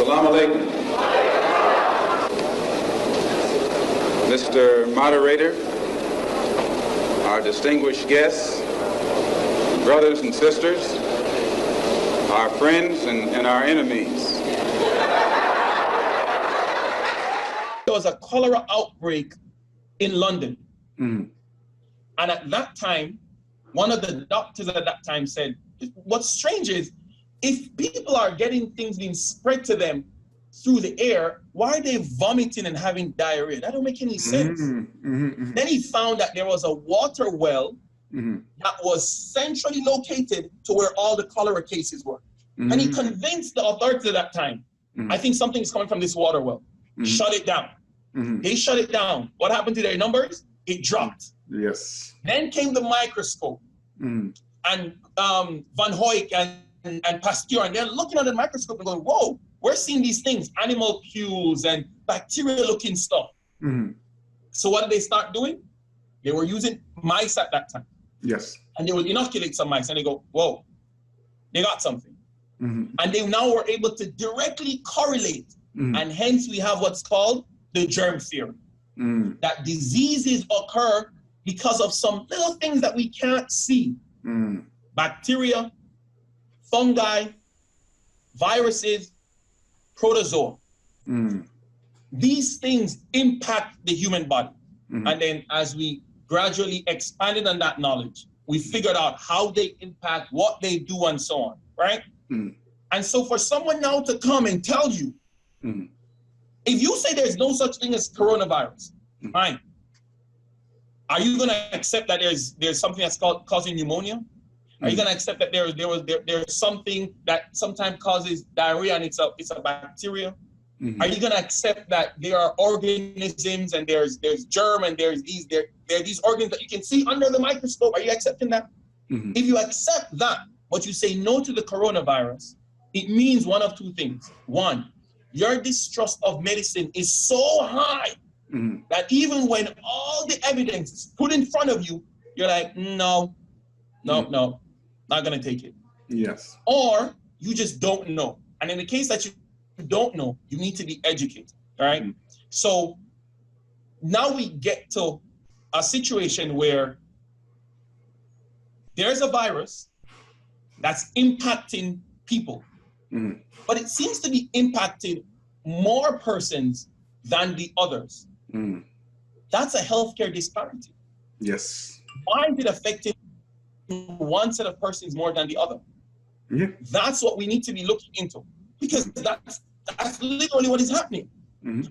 Assalamu alaikum. Mr. Moderator, our distinguished guests, brothers and sisters, our friends and our enemies. There was a cholera outbreak in London. And at that time, one of the doctors at that time said, what's strange is, if people are getting things being spread to them through the air, why are they vomiting and having diarrhea? That don't make any sense. Then he found that there was a water well that was centrally located to where all the cholera cases were. And he convinced the authorities at that time, I think something's coming from this water well. Shut it down. They shut it down. What happened to their numbers? It dropped. Yes. Then came the microscope. And Van Hoek and Pasteur, and they're looking at the microscope and going, whoa, we're seeing these things, animalcules and bacteria-looking stuff. So what did they start doing? They were using mice at that time. Yes. And they would inoculate some mice, and they go, whoa, they got something. And they now were able to directly correlate, and hence we have what's called the germ theory, that diseases occur because of some little things that we can't see. Bacteria, fungi, viruses, protozoa. These things impact the human body. And then as we gradually expanded on that knowledge, we figured out how they impact, what they do, and so on, right? And so for someone now to come and tell you, if you say there's no such thing as coronavirus, fine. Are you going to accept that there's something that's causing pneumonia? Are you going to accept that there's something that sometimes causes diarrhea and it's a bacteria? Are you going to accept that there are organisms and there's germ and there are these organs that you can see under the microscope? Are you accepting that? If you accept that, but you say no to the coronavirus, it means one of two things. One, your distrust of medicine is so high that even when all the evidence is put in front of you, you're like, no, not gonna take it. Yes. Or you just don't know. And in the case that you don't know, you need to be educated, all right? So now we get to a situation where there's a virus that's impacting people, but it seems to be impacting more persons than the others. That's a healthcare disparity. Yes. Why is it affecting one set of persons more than the other? That's what we need to be looking into, because that's literally what is happening.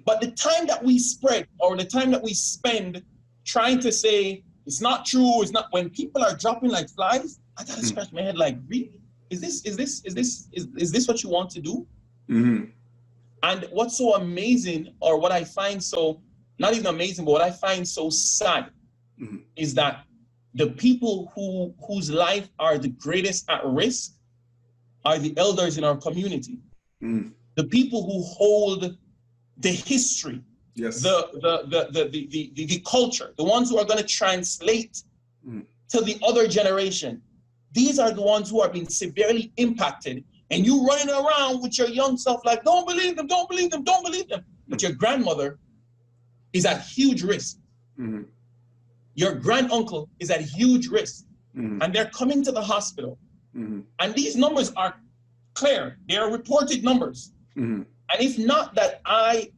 But the time that we spread, or the time that we spend trying to say it's not true, it's not, when people are dropping like flies, I gotta scratch my head like, really? Is this what you want to do? And what's so amazing, or what I find so, not even amazing, but what I find so sad is that the people whose life are the greatest at risk are the elders in our community. The people who hold the history, the culture, the ones who are going to translate to the other generation. These are the ones who are being severely impacted. And you running around with your young self like, don't believe them, don't believe them, don't believe them. But your grandmother is at huge risk. Your granduncle is at huge risk. And they're coming to the hospital. And these numbers are clear. They are reported numbers. And if not that I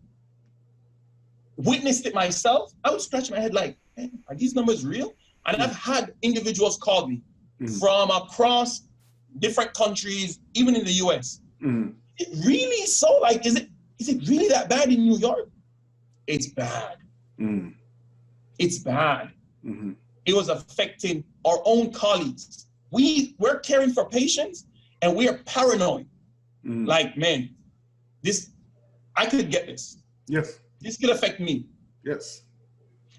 witnessed it myself, I would scratch my head like, hey, are these numbers real? And I've had individuals call me from across different countries, even in the US. It really so, like, is it really that bad in New York? It's bad. It's bad. It was affecting our own colleagues. We're caring for patients and we are paranoid. Like, man, I could get this. Yes. This could affect me. Yes.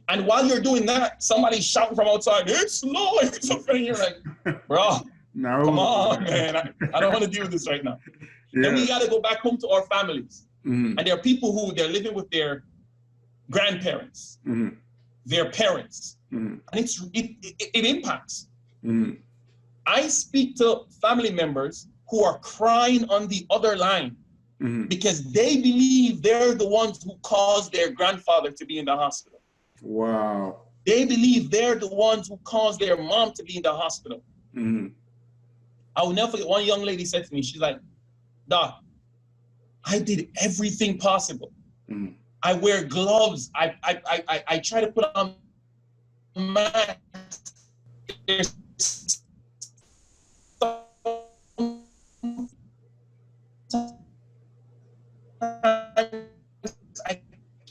And while you're doing that, somebody's shouting from outside, it's low, it's affecting. You're like, bro, no. Come on, man. I don't want to deal with this right now. Then we got to go back home to our families. And there are people who they're living with their grandparents, their parents, and it impacts. I speak to family members who are crying on the other line because they believe they're the ones who caused their grandfather to be in the hospital. Wow. They believe they're the ones who caused their mom to be in the hospital. I will never forget, one young lady said to me, she's like, Doc, I did everything possible. I wear gloves. I try to put on mask. I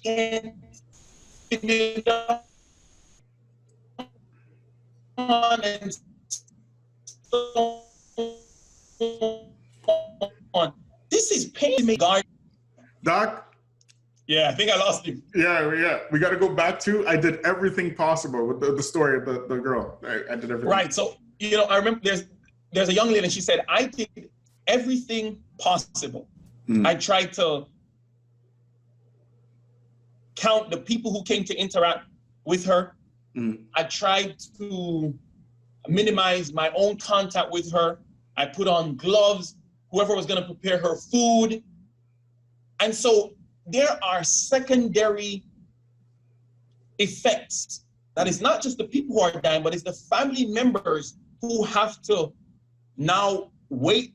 can't fit it on and so on. This is pain me, guard. Doc? Yeah, I think I lost you. Yeah. We got to go back to, I did everything possible with the story of the girl. I did everything. Right. So, I remember there's a young lady and she said, I did everything possible. I tried to count the people who came to interact with her. I tried to minimize my own contact with her. I put on gloves, whoever was going to prepare her food. And so there are secondary effects. That is not just the people who are dying, but it's the family members who have to now wait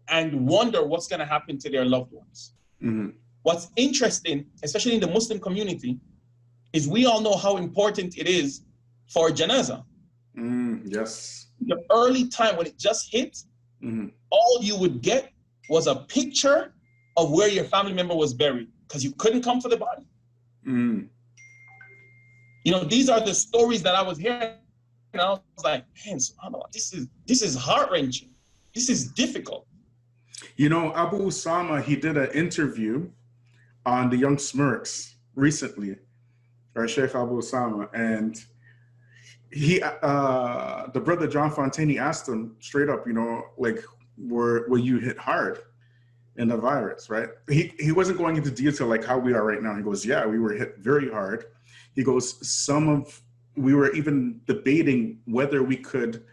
and wonder what's going to happen to their loved ones. What's interesting, especially in the Muslim community, is we all know how important it is for janazah. Yes. The early time when it just hit, all you would get was a picture of where your family member was buried because you couldn't come for the body. These are the stories that I was hearing, and I was like, man, subhanAllah, this is heart-wrenching. This is difficult. Abu Usamah, he did an interview on the Young Smirks recently, right? Sheikh Abu Usamah, and he, the brother John Fontaine, he asked him straight up, were you hit hard in the virus, right? He wasn't going into detail like how we are right now. He goes, yeah, we were hit very hard. He goes, we were even debating whether we could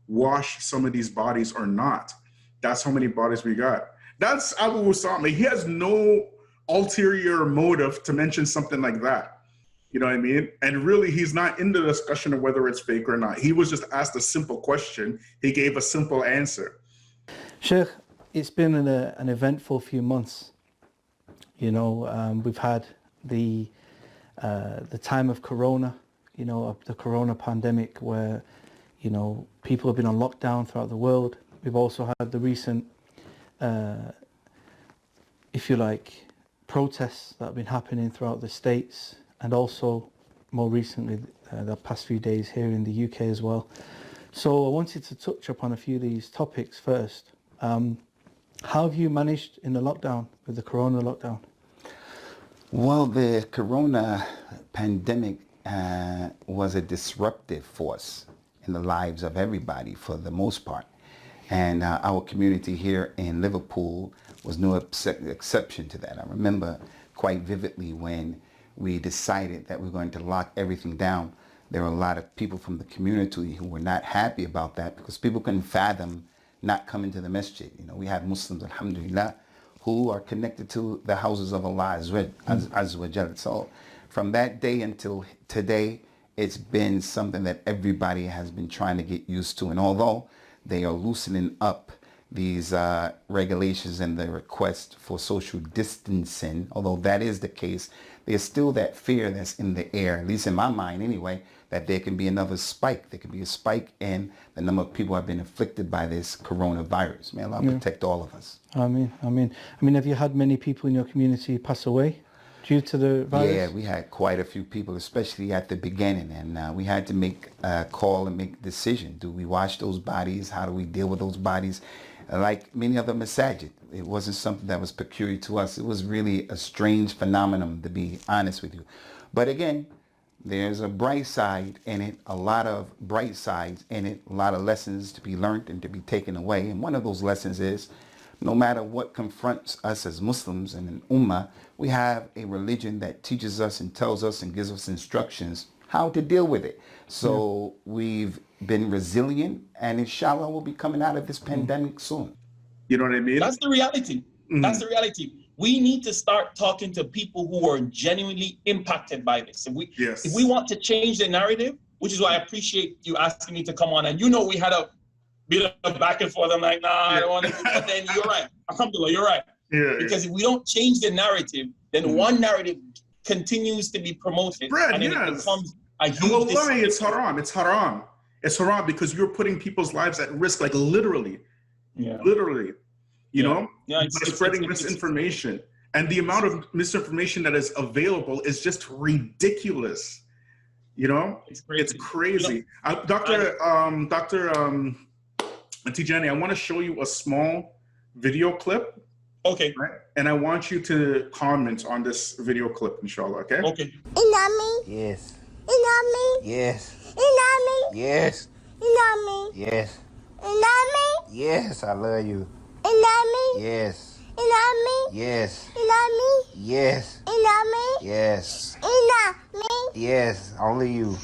wash some of these bodies or not. That's how many bodies we got. That's Abu Usamah. He has no ulterior motive to mention something like that. You know what I mean? And really, he's not in the discussion of whether it's fake or not. He was just asked a simple question. He gave a simple answer. Sheikh, it's been an eventful few months. We've had the time of Corona, of the Corona pandemic, where, people have been on lockdown throughout the world. We've also had the recent, if you like, protests that have been happening throughout the States, and also more recently, the past few days here in the UK as well. So I wanted to touch upon a few of these topics first. How have you managed in the lockdown, with the Corona lockdown? Well, the Corona pandemic was a disruptive force in the lives of everybody for the most part. And our community here in Liverpool was no exception to that. I remember quite vividly when we decided that we were going to lock everything down. There were a lot of people from the community who were not happy about that because people couldn't fathom not coming to the masjid. We have Muslims, alhamdulillah, who are connected to the houses of Allah Azza wa Jal. So from that day until today, it's been something that everybody has been trying to get used to. And although they are loosening up these regulations and the request for social distancing, although that is the case, there's still that fear that's in the air, at least in my mind anyway, that there can be another spike. There can be a spike in the number of people who have been afflicted by this coronavirus. May Allah protect all of us. Ameen. Have you had many people in your community pass away due to the virus? Yeah, we had quite a few people, especially at the beginning, and we had to make a call and make a decision. Do we wash those bodies? How do we deal with those bodies? Like many other masajid, it wasn't something that was peculiar to us. It was really a strange phenomenon, to be honest with you. But again, there's a bright side in it, a lot of bright sides in it, a lot of lessons to be learned and to be taken away. And one of those lessons is, no matter what confronts us as Muslims and an ummah, we have a religion that teaches us and tells us and gives us instructions how to deal with it. So we've been resilient, and inshallah we'll be coming out of this pandemic soon. You know what I mean? That's the reality. That's the reality. We need to start talking to people who are genuinely impacted by this. If we want to change the narrative, which is why I appreciate you asking me to come on. And we had a bit of back and forth. I'm like, nah, I don't want to. But then you're right. Alhamdulillah, you're right. Because if we don't change the narrative, then one narrative continues to be promoted, and then it becomes a huge. It's haram. It's haram. It's haram because you're putting people's lives at risk, like literally. Literally. You know, by spreading misinformation. And the amount of misinformation that is available is just ridiculous. You know, it's crazy. Dr. Tijani, I want to show you a small video clip. Okay. Right? And I want you to comment on this video clip, inshallah, okay? Okay. Yes. Yes. Yes. Yes. Yes, I love you. Yes. Yes. Yes. Yes. Yes. Only you.